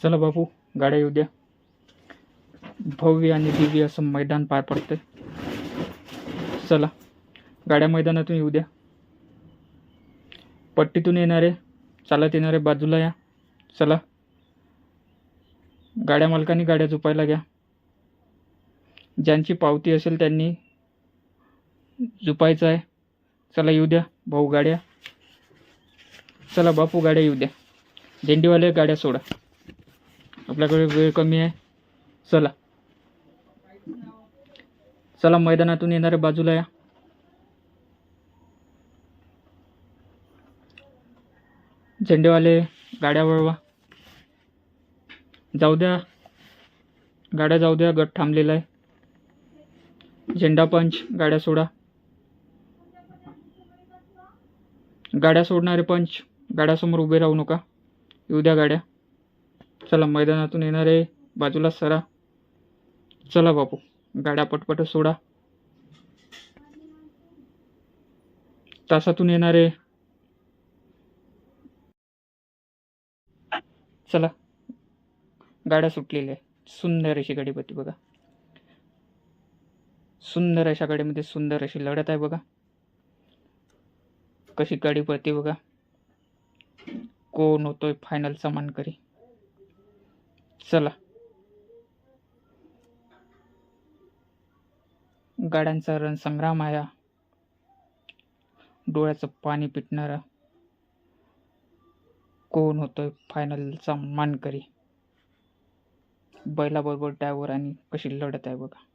चला बापू, गाड्या येऊ द्या. भव्य आणि दिव्य असं मैदान पार पडतंय. चला, गाड्या मैदानातून येऊ द्या. पट्टीतून येणारे, चालत येणारे बाजूला या. चला, गाड्या मालकांनी गाड्या झोपायला घ्या. ज्यांची पावती असेल त्यांनी झोपायचं आहे. चला येऊ द्या भाऊ गाड्या. चला बापू, गाड्या येऊ द्या. दिंडीवाले गाड्या सोडा, आपल्याकडे वेळ कमी आहे. चला चला, मैदानातून येणारे बाजूला या. झेंडेवाले गाड्या वळवा. जाऊ द्या गाड्या, जाऊ द्या. गट थांबलेला आहे. झेंडा पंच, गाड्या सोडा. गाड्या सोडणारे पंच, गाड्यासमोर उभे राहू नका. येऊ द्या गाड्या. चला, मैदानातून येणारे बाजूला सरा. चला बापू, गाड्या पटपट सोडा. तासातून येणारे, चला, गाड्या सुटलेल्या आहे. सुंदर अशी गाडीपट्टी बघा. सुंदर अशा गाडीमध्ये सुंदर अशी लढत आहे बघा. कशी गाडी पळते बघा. कोण होतोय फायनलचा मानकरी. चला, गाड्यांचा रणसंग्राम आहे. डोळ्याचं पाणी पिटणारा. कोण होतोय फायनलचा मानकरी. बैलाबरोबर ड्रायव्हर आणि कशी लढत आहे बघा.